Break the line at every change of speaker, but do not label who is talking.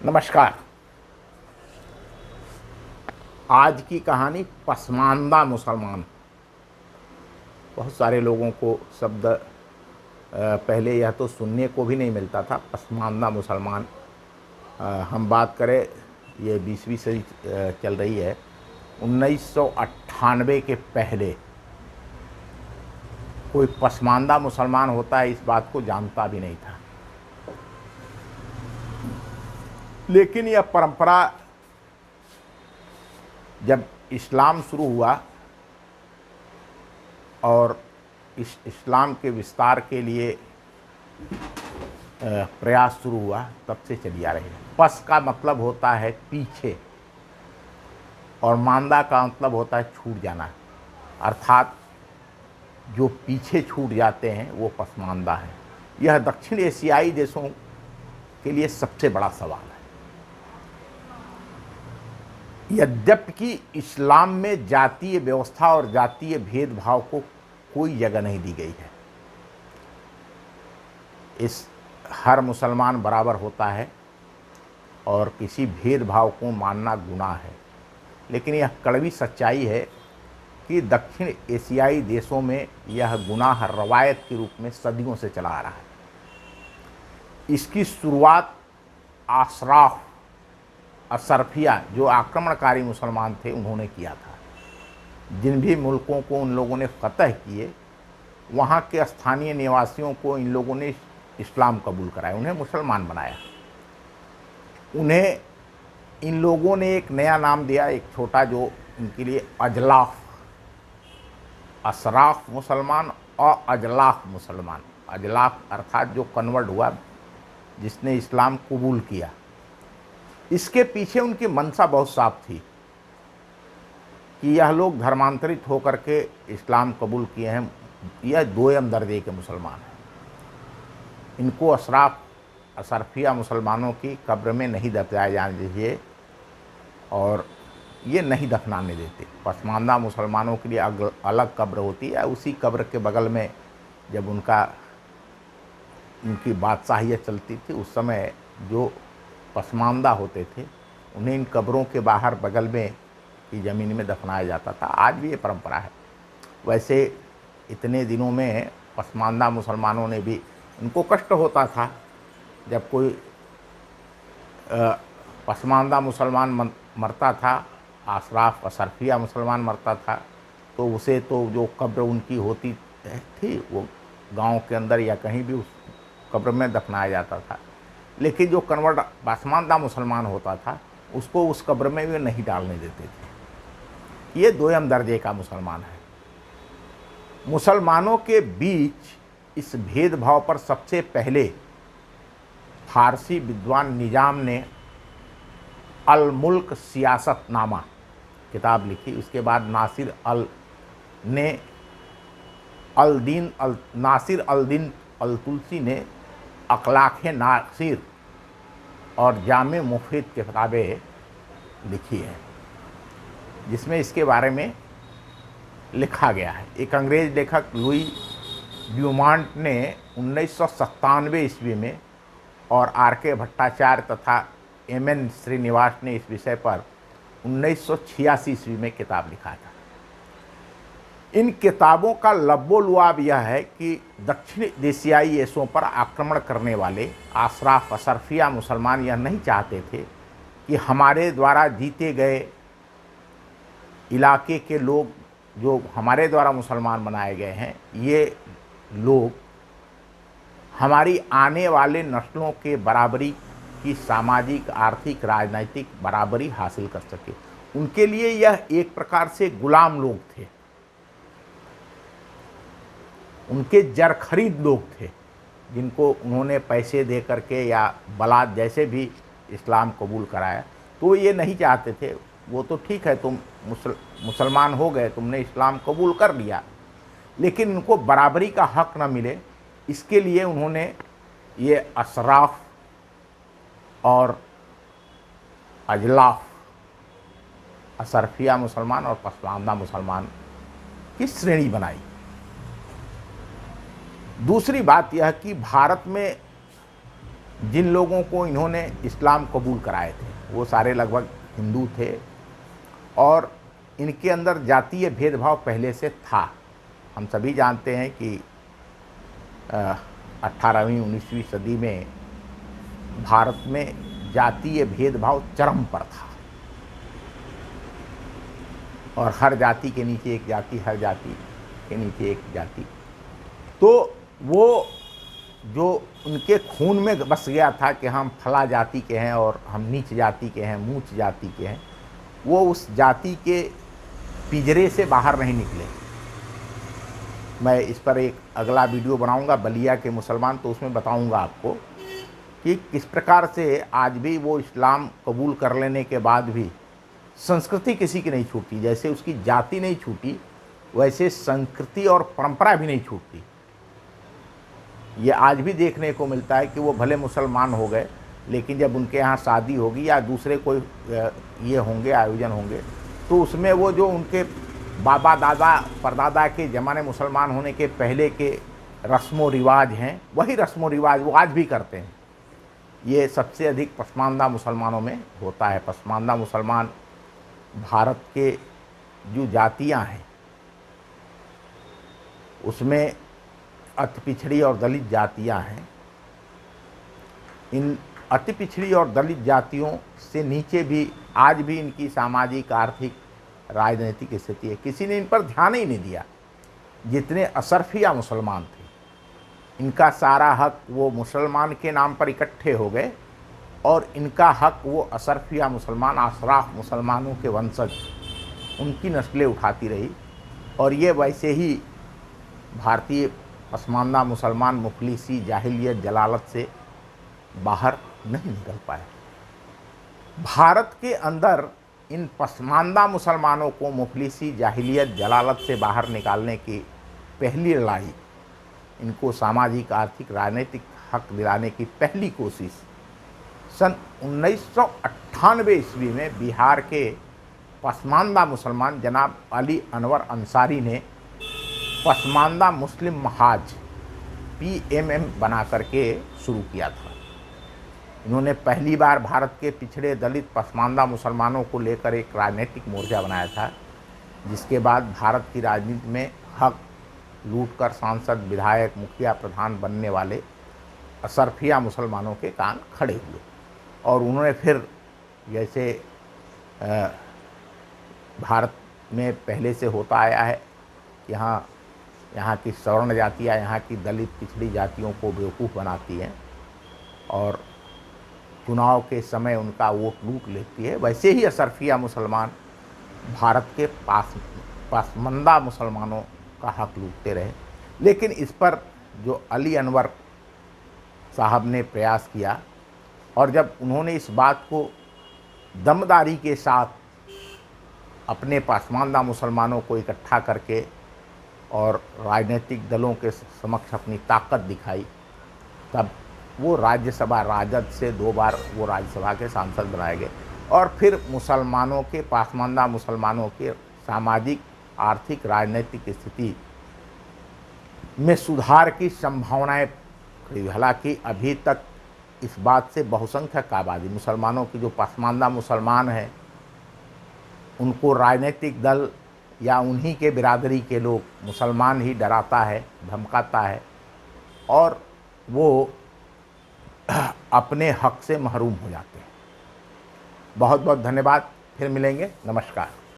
नमस्कार। आज की कहानी पसमानदा मुसलमान। बहुत सारे लोगों को शब्द पहले यह तो सुनने को भी नहीं मिलता था, पसमानदा मुसलमान। हम बात करें, ये 20वीं सदी चल रही है। 1998 के पहले कोई पसमानदा मुसलमान होता है इस बात को जानता भी नहीं था। लेकिन यह परंपरा जब इस्लाम शुरू हुआ और इस इस्लाम के विस्तार के लिए प्रयास शुरू हुआ, तब से चली आ रही है। पस का मतलब होता है पीछे और मांदा का मतलब होता है छूट जाना, अर्थात जो पीछे छूट जाते हैं वो पसमानदा है। यह दक्षिण एशियाई देशों के लिए सबसे बड़ा सवाल है। यद्यपि इस्लाम में जातीय व्यवस्था और जातीय भेदभाव को कोई जगह नहीं दी गई है। इस हर मुसलमान बराबर होता है और किसी भेदभाव को मानना गुनाह है। लेकिन यह कड़वी सच्चाई है कि दक्षिण एशियाई देशों में यह गुनाह रवायत के रूप में सदियों से चला आ रहा है। इसकी शुरुआत अशराफ अशरफिया, जो आक्रमणकारी मुसलमान थे, उन्होंने किया था। जिन भी मुल्कों को उन लोगों ने फतह किए, वहाँ के स्थानीय निवासियों को इन लोगों ने इस्लाम कबूल कराया, उन्हें मुसलमान बनाया। उन्हें इन लोगों ने एक नया नाम दिया, एक छोटा, जो उनके लिए अजलाफ, अशराफ मुसलमान और अजलाफ मुसलमान। अजलाफ अर्थात जो कन्वर्ट हुआ, जिसने इस्लाम कबूल किया। इसके पीछे उनकी मंशा बहुत साफ थी कि यह लोग धर्मांतरित होकर के इस्लाम कबूल किए हैं, यह दोयम दर्जे के मुसलमान हैं। इनको अशराफ अशरफिया मुसलमानों की कब्र में नहीं दफनाया जाने दीजिए और ये नहीं दफनाने देते। पसमानदा मुसलमानों के लिए अलग कब्र होती है। उसी कब्र के बगल में जब उनकी बादशाहियत चलती थी, उस समय जो पसमानदा होते थे उन्हें इन कब्रों के बाहर बगल में की ज़मीन में दफनाया जाता था। आज भी ये परंपरा है। वैसे इतने दिनों में पसमानदा मुसलमानों ने भी, उनको कष्ट होता था जब कोई पसमानदा मुसलमान मरता था, अशराफ अशरफिया मुसलमान मरता था, तो उसे तो जो कब्र उनकी होती थी वो गांव के अंदर या कहीं भी उस कब्र में दफनाया जाता था। लेकिन जो कन्वर्ट पसमानदा मुसलमान होता था उसको उस कब्र में भी नहीं डालने देते थे। ये दोयम दर्जे का मुसलमान है। मुसलमानों के बीच इस भेदभाव पर सबसे पहले फारसी विद्वान निजाम ने अल मुल्क सियासतनामा किताब लिखी। उसके बाद नासिर अल दीन अल तुलसी ने अखलाक नासिर और जामे मुफीद की किताबें लिखी हैं, जिसमें इसके बारे में लिखा गया है। एक अंग्रेज लेखक लुई ड्यूमांट ने 1997 ईस्वी में और आर.के. भट्टाचार्य तथा एम.एन. श्रीनिवास ने इस विषय पर 1986 ईस्वी में किताब लिखा था। इन किताबों का लब्बो-लुआब यह है कि दक्षिण एशियाई देशों पर आक्रमण करने वाले अशराफ अशरफिया मुसलमान यह नहीं चाहते थे कि हमारे द्वारा जीते गए इलाके के लोग, जो हमारे द्वारा मुसलमान बनाए गए हैं, ये लोग हमारी आने वाले नस्लों के बराबरी की सामाजिक, आर्थिक, राजनीतिक बराबरी हासिल कर सके। उनके लिए यह एक प्रकार से गुलाम लोग थे, उनके जर खरीद लोग थे, जिनको उन्होंने पैसे दे करके या बलात जैसे भी इस्लाम कबूल कराया। तो ये नहीं चाहते थे, वो तो ठीक है, तुम मुसलमान हो गए, तुमने इस्लाम कबूल कर लिया, लेकिन इनको बराबरी का हक न मिले, इसके लिए उन्होंने ये अशराफ और अजलाफ, अशरफिया मुसलमान और पसमानदा मुसलमान की श्रेणी बनाई। दूसरी बात यह कि भारत में जिन लोगों को इन्होंने इस्लाम कबूल कराए थे वो सारे लगभग हिंदू थे और इनके अंदर जातीय भेदभाव पहले से था। हम सभी जानते हैं कि 18वीं 19वीं सदी में भारत में जातीय भेदभाव चरम पर था और हर जाति के नीचे एक जाति, हर जाति के नीचे एक जाति। तो वो जो उनके खून में बस गया था कि हम फला जाति के हैं और हम नीच जाति के हैं, मूच जाति के हैं, वो उस जाति के पिंजरे से बाहर नहीं निकले। मैं इस पर एक अगला वीडियो बनाऊंगा बलिया के मुसलमान, तो उसमें बताऊंगा आपको कि किस प्रकार से आज भी वो इस्लाम कबूल कर लेने के बाद भी संस्कृति किसी की नहीं छूटी। जैसे उसकी जाति नहीं छूटी वैसे संस्कृति और परंपरा भी नहीं छूटती। ये आज भी देखने को मिलता है कि वो भले मुसलमान हो गए लेकिन जब उनके यहाँ शादी होगी या दूसरे कोई ये होंगे आयोजन होंगे तो उसमें वो जो उनके बाबा दादा परदादा के ज़माने मुसलमान होने के पहले के रस्म व रिवाज हैं वही रस्म व रिवाज वो आज भी करते हैं। ये सबसे अधिक पसमानदा मुसलमानों में होता है। पसमानदा मुसलमान भारत के जो जातियां हैं उसमें अति पिछड़ी और दलित जातियां हैं। इन अति पिछड़ी और दलित जातियों से नीचे भी आज भी इनकी सामाजिक आर्थिक राजनीतिक स्थिति है। किसी ने इन पर ध्यान ही नहीं दिया। जितने अशरफिया मुसलमान थे इनका सारा हक वो मुसलमान के नाम पर इकट्ठे हो गए और इनका हक वो अशरफिया मुसलमान अशराफ मुसलमानों के वंशज उनकी नस्लें उठाती रही और ये वैसे ही भारतीय पसमानदा मुसलमान मुफलिसी जाहिलियत जलालत से बाहर नहीं निकल पाए। भारत के अंदर इन पसमानदा मुसलमानों को मुफलिसी जाहिलियत जलालत से बाहर निकालने की पहली लड़ाई, इनको सामाजिक आर्थिक राजनीतिक हक दिलाने की पहली कोशिश सन 1998 ईस्वी में बिहार के पसमानदा मुसलमान जनाब अली अनवर अंसारी ने पसमानदा मुस्लिम महाज PMM बना करके शुरू किया था। इन्होंने पहली बार भारत के पिछड़े दलित पसमानदा मुसलमानों को लेकर एक राजनीतिक मोर्चा बनाया था, जिसके बाद भारत की राजनीति में हक लूट कर सांसद विधायक मुखिया प्रधान बनने वाले अशरफिया मुसलमानों के कान खड़े हुए और उन्होंने फिर जैसे भारत में पहले से होता आया है कि यहाँ की सवर्ण जातियाँ यहाँ की दलित पिछड़ी जातियों को बेवकूफ़ बनाती हैं और चुनाव के समय उनका वोट लूट लेती है, वैसे ही अशरफिया मुसलमान भारत के पसमानदा मुसलमानों का हक लूटते रहे। लेकिन इस पर जो अली अनवर साहब ने प्रयास किया और जब उन्होंने इस बात को दमदारी के साथ अपने पसमानदा मुसलमानों को इकट्ठा करके और राजनीतिक दलों के समक्ष अपनी ताकत दिखाई, तब वो राज्यसभा राजद से 2 बार वो राज्यसभा के सांसद बनाए गए और फिर मुसलमानों के पसमानदा मुसलमानों के सामाजिक आर्थिक राजनीतिक स्थिति में सुधार की संभावनाएं खड़ी। हालांकि अभी तक इस बात से बहुसंख्यक आबादी मुसलमानों की जो पसमानदा मुसलमान हैं उनको राजनीतिक दल या उन्हीं के बिरादरी के लोग मुसलमान ही डराता है, धमकाता है और वो अपने हक से महरूम हो जाते हैं। बहुत बहुत धन्यवाद। फिर मिलेंगे। नमस्कार।